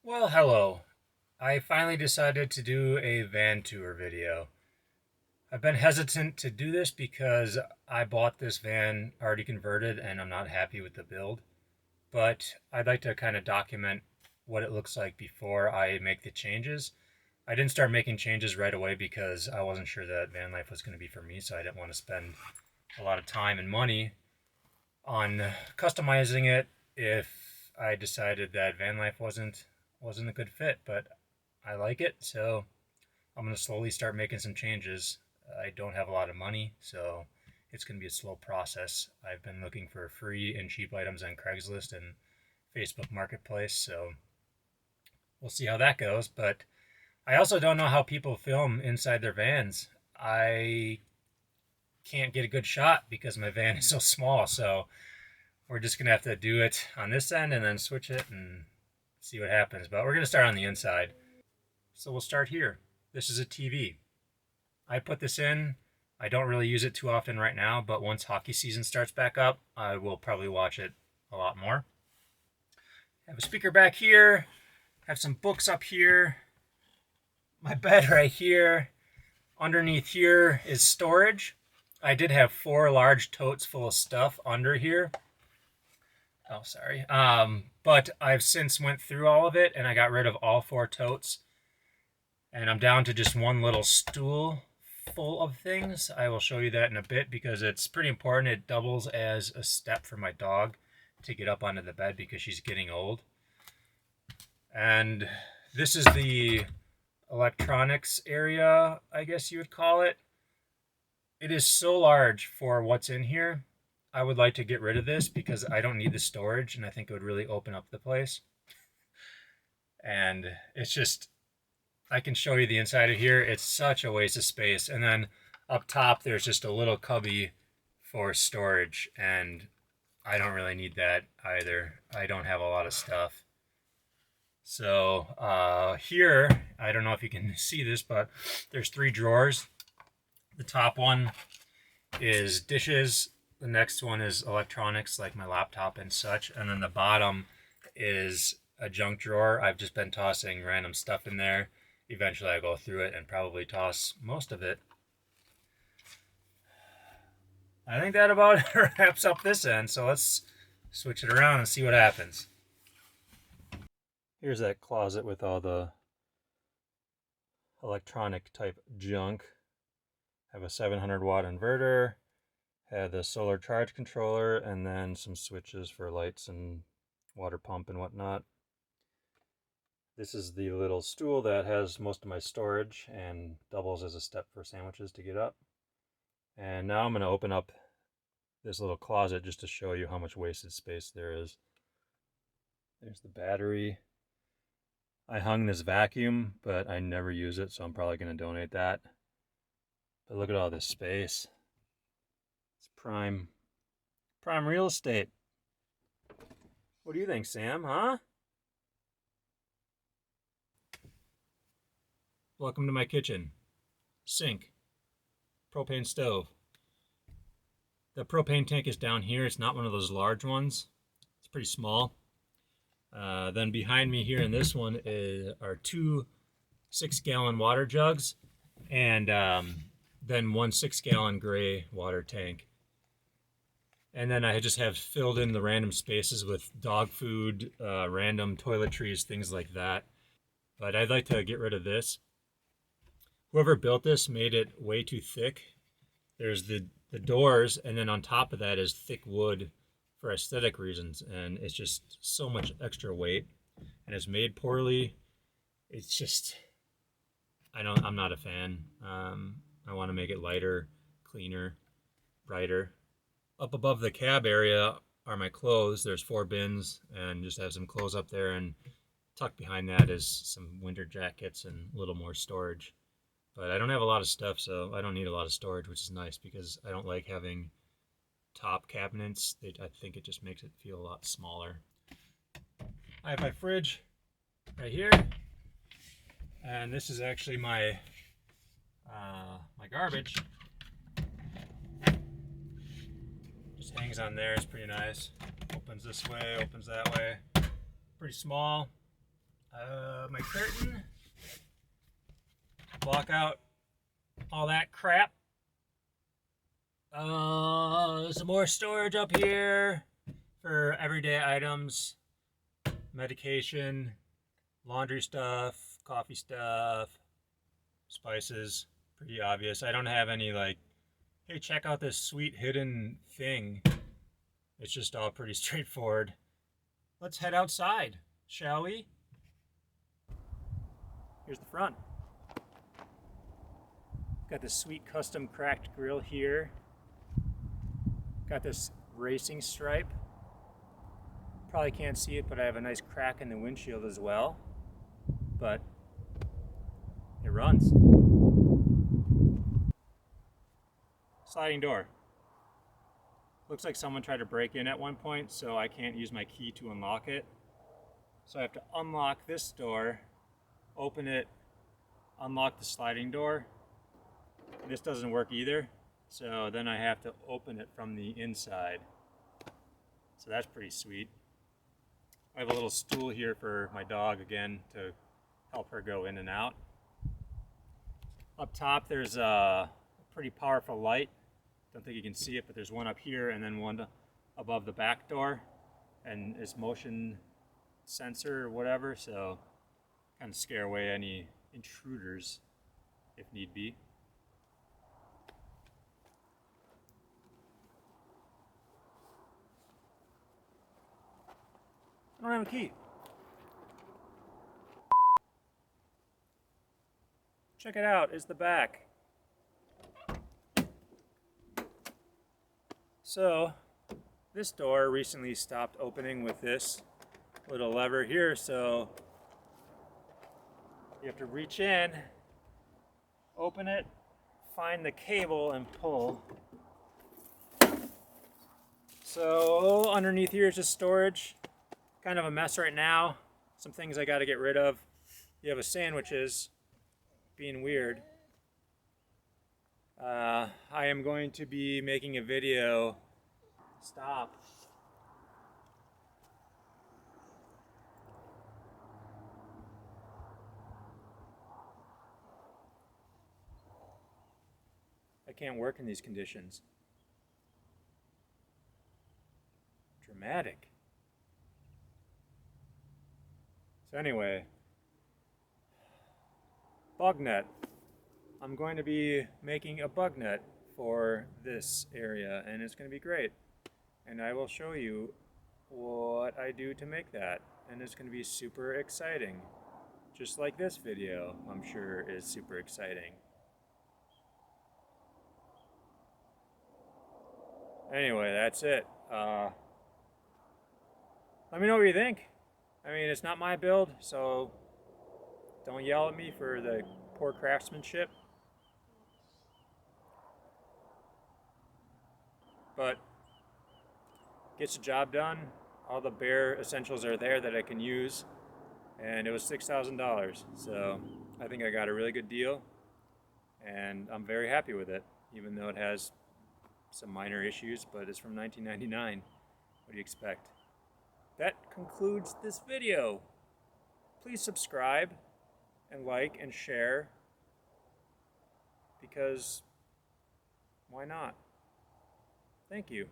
Well, hello. I finally decided to do a van tour video. I've been hesitant to do this because I bought this van already converted and I'm not happy with the build. But I'd like to kind of document what it looks like before I make the changes. I didn't start making changes right away because I wasn't sure that van life was going to be for me, so I didn't want to spend a lot of time and money on customizing it if I decided that van life wasn't a good fit. But I like it, so I'm going to slowly start making some changes. I don't have a lot of money, so it's going to be a slow process. I've been looking for free and cheap items on Craigslist and Facebook Marketplace, so we'll see how that goes. But I also don't know how people film inside their vans. I can't get a good shot because my van is so small, so we're just going to have to do it on this end and then switch it and see what happens. But we're going to start on the inside. So we'll start here. This is a TV. I put this in. I don't really use it too often right now, but once hockey season starts back up, I will probably watch it a lot more. I have a speaker back here. I have some books up here. My bed right here. Underneath here is storage. I did have 4 large totes full of stuff under here. Oh, sorry. But I've since went through all of it and I got rid of all 4 totes. And I'm down to just one little stool full of things. I will show you that in a bit because it's pretty important. It doubles as a step for my dog to get up onto the bed because she's getting old. And this is the electronics area, I guess you would call it. It is so large for what's in here. I would like to get rid of this because I don't need the storage and I think it would really open up the place. And it's just, I can show you the inside of here. It's such a waste of space. And then up top, there's just a little cubby for storage. And I don't really need that either. I don't have a lot of stuff. So here, I don't know if you can see this, but there's 3 drawers. The top one is dishes. The next one is electronics like my laptop and such. And then the bottom is a junk drawer. I've just been tossing random stuff in there. Eventually I'll go through it and probably toss most of it. I think that about wraps up this end, so let's switch it around and see what happens. Here's that closet with all the electronic type junk. I have a 700 watt inverter, have the solar charge controller, and then some switches for lights and water pump and whatnot. This is the little stool that has most of my storage and doubles as a step for sandwiches to get up. And now I'm going to open up this little closet just to show you how much wasted space there is. There's the battery. I hung this vacuum, but I never use it, so I'm probably going to donate that. But look at all this space. It's prime real estate. What do you think, Sam, huh? Welcome to my kitchen. Sink. Propane stove. The propane tank is down here. It's not one of those large ones. It's pretty small. Then behind me here in this one are 2 6-gallon water jugs and then 1 6-gallon gray water tank. And then I just have filled in the random spaces with dog food, random toiletries, things like that. But I'd like to get rid of this. Whoever built this made it way too thick. There's the doors, and then on top of that is thick wood for aesthetic reasons, and it's just so much extra weight, and it's made poorly. It's just, I'm not a fan. I want to make it lighter, cleaner, brighter. Up above the cab area are my clothes. There's 4 bins, and just have some clothes up there, and tucked behind that is some winter jackets and a little more storage. But I don't have a lot of stuff, so I don't need a lot of storage, which is nice because I don't like having top cabinets. I think it just makes it feel a lot smaller. I have my fridge right here, and this is actually my my garbage. Just hangs on there. It's pretty nice. Opens this way, opens that way. Pretty small. My curtain, block out all that crap. Some more storage up here for everyday items, medication, laundry stuff, coffee stuff, spices. Pretty obvious. I don't have any like, hey, check out this sweet hidden thing. It's just all pretty straightforward. Let's head outside, shall we? Here's the front. Got this sweet custom cracked grille here. Got this racing stripe. Probably can't see it, but I have a nice crack in the windshield as well. But it runs. Sliding door. Looks like someone tried to break in at one point, so I can't use my key to unlock it. So I have to unlock this door, open it, unlock the sliding door. This doesn't work either, so then I have to open it from the inside. So that's pretty sweet. I have a little stool here for my dog, again, to help her go in and out. Up top there's a pretty powerful light. Don't think you can see it, but there's one up here and then one above the back door, and it's motion sensor or whatever, so kind of scare away any intruders if need be. I don't have a key. Check it out, it's the back. So, this door recently stopped opening with this little lever here, so you have to reach in, open it, find the cable, and pull. So, underneath here is just storage. Kind of a mess right now. Some things I got to get rid of. You have a sandwiches, being weird. I am going to be making a video. Stop. I can't work in these conditions. Dramatic. So anyway, bug net. I'm going to be making a bug net for this area, and it's going to be great. And I will show you what I do to make that, and it's going to be super exciting. Just like this video, I'm sure, is super exciting. Anyway, that's it. Let me know what you think. I mean, it's not my build, so don't yell at me for the poor craftsmanship. But gets the job done. All the bare essentials are there that I can use, and it was $6,000. So I think I got a really good deal, and I'm very happy with it, even though it has some minor issues, but it's from 1999. What do you expect? That concludes this video. Please subscribe and like and share, because why not? Thank you.